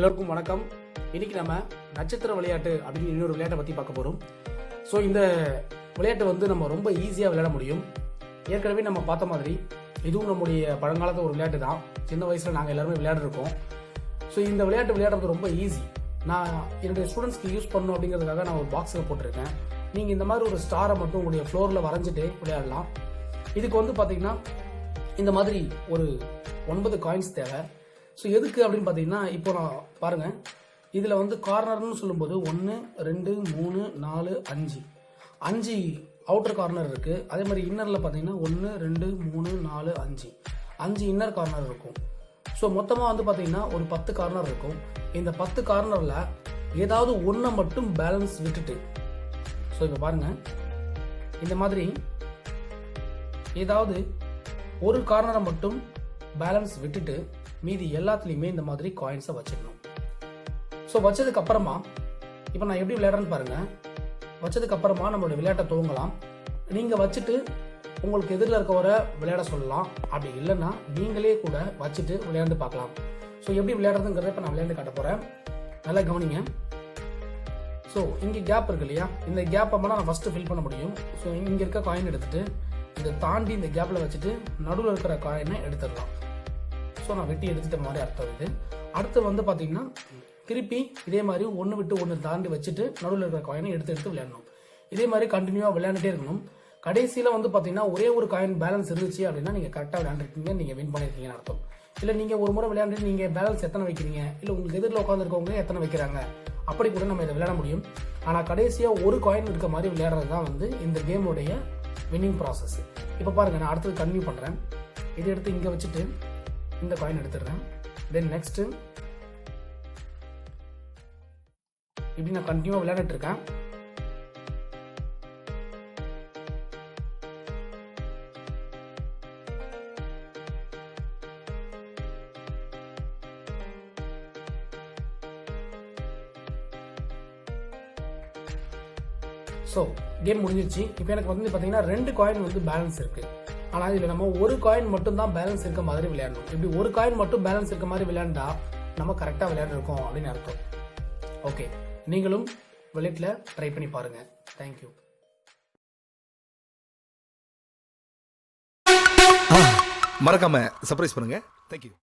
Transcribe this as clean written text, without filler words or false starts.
எல்லோருக்கும் வணக்கம். இன்னைக்கு நம்ம நட்சத்திர விளையாட்டு அப்படின்னு இன்னொரு விளையாட்டை பற்றி பார்க்க போகிறோம். ஸோ இந்த விளையாட்டை வந்து நம்ம ரொம்ப ஈஸியாக விளையாட முடியும். ஏற்கனவே நம்ம பார்த்த மாதிரி இதுவும் நம்முடைய பழங்காலத்து ஒரு விளையாட்டு தான். சின்ன வயசில் நாங்கள் எல்லாருமே விளையாடுறோம். ஸோ இந்த விளையாட்டு விளையாடுறது ரொம்ப ஈஸி. நான் என்னுடைய ஸ்டூடெண்ட்ஸ்க்கு யூஸ் பண்ணணும் அப்படிங்கிறதுக்காக நான் ஒரு பாக்ஸில் போட்டிருக்கேன். நீங்கள் இந்த மாதிரி ஒரு ஸ்டாரை மட்டும் உங்களுடைய ஃப்ளோரில் வரைஞ்சிட்டு விளையாடலாம். இதுக்கு வந்து பார்த்தீங்கன்னா இந்த மாதிரி ஒரு 9 காயின்ஸ் தேவை. ஸோ எதுக்கு அப்படின்னு பார்த்தீங்கன்னா, இப்போ நான் பாருங்கள், இதில் வந்து கார்னர்னு சொல்லும்போது 1 2 3 4 5 அவுட்டர் கார்னர் இருக்குது. அதே மாதிரி இன்னரில் பார்த்தீங்கன்னா 1 2 3 4 5 இன்னர் கார்னர் இருக்கும். ஸோ மொத்தமாக வந்து பார்த்தீங்கன்னா ஒரு 10 கார்னர் இருக்கும். இந்த 10 கார்னரில் ஏதாவது ஒன்றை மட்டும் பேலன்ஸ் விட்டுட்டு, ஸோ இப்போ பாருங்கள், இந்த மாதிரி ஏதாவது ஒரு கார்னரை மட்டும் பேலன்ஸ் விட்டுட்டு மீதி எல்லாத்துலேயுமே இந்த மாதிரி காயின்ஸை வச்சிடணும். ஸோ வச்சதுக்கு அப்புறமா இப்போ நான் எப்படி விளையாடுறேன்னு பாருங்கள். வச்சதுக்கு அப்புறமா நம்மளோட விளையாட்டை துவங்கலாம். நீங்கள் வச்சுட்டு உங்களுக்கு எதிரில் இருக்கவரை விளையாட சொல்லலாம். அப்படி இல்லைன்னா நீங்களே கூட வச்சுட்டு விளையாண்டு பார்க்கலாம். ஸோ எப்படி விளையாடுறதுங்கிறத இப்போ நான் விளையாண்டு காட்ட போகிறேன். நல்லா கவனிங்க. ஸோ இங்கே கேப் இருக்கு இல்லையா, இந்த கேப்பை மட்டும் நான் ஃபஸ்ட்டு ஃபில் பண்ண முடியும். ஸோ இங்கே இருக்க காயின் எடுத்துட்டு இதை தாண்டி இந்த கேப்பில் வச்சுட்டு நடுவில் இருக்கிற காயினை எடுத்துடலாம். ஸோ நான் வெட்டி எடுத்துட்ட மாதிரி அர்த்தம் இது. அடுத்து வந்து பார்த்தீங்கன்னா திருப்பி இதே மாதிரி ஒன்று விட்டு ஒன்று தாண்டி வச்சுட்டு நடுவில் இருக்கிற காயினை எடுத்து விளையாடணும். இதே மாதிரி கண்டினியூவாக விளையாண்டுட்டே இருக்கணும். கடைசியில் வந்து பார்த்தீங்கன்னா ஒரே ஒரு காயின் பேலன்ஸ் இருந்துச்சு அப்படின்னா நீங்கள் கரெக்டாக விளையாண்டுருக்கீங்க, நீங்கள் வின் பண்ணியிருக்கீங்கன்னு அர்த்தம். இல்லை நீங்கள் ஒரு முறை விளையாண்டு நீங்கள் பேலன்ஸ் எத்தனை வைக்கிறீங்க, இல்லை உங்களுக்கு எதிரில் உட்காந்துருக்கவங்க எத்தனை வைக்கிறாங்க, அப்படி கூட நம்ம இதை விளையாட முடியும். ஆனால் கடைசியாக ஒரு காயின் இருக்க மாதிரி விளையாடுறது தான் வந்து இந்த கேமுடைய வின்னிங் ப்ராசஸ். இப்போ பாருங்கள், நான் அடுத்தது கன்டினியூ பண்ணுறேன். இதை எடுத்து இங்கே வச்சுட்டு இந்த காயின் எடுத்துடுறேன். தென் நெக்ஸ்ட் இப்படி நான் கண்டினியூவா விளையாடிட்டு இருக்கேன். ஸோ கேம் முடிஞ்சிருச்சு. இப்போ எனக்கு வந்து பார்த்தீங்கன்னா 2 காயின் வந்து பேலன்ஸ் இருக்கு. ஆனால் இதில் நம்ம ஒரு காயின் மட்டும் தான் பேலன்ஸ் இருக்க மாதிரி விளையாடணும். இப்படி ஒரு காயின் மட்டும் பேலன்ஸ் இருக்க மாதிரி விளையாண்டா நம்ம கரெக்டாக விளையாடிருக்கோம் அப்படின்னு அர்த்தம். ஓகே, நீங்களும் விளையாட்டில் ட்ரை பண்ணி பாருங்க. தேங்க்யூ. மறக்காம சர்ப்ரைஸ் பண்ணுங்க. தேங்க்யூ.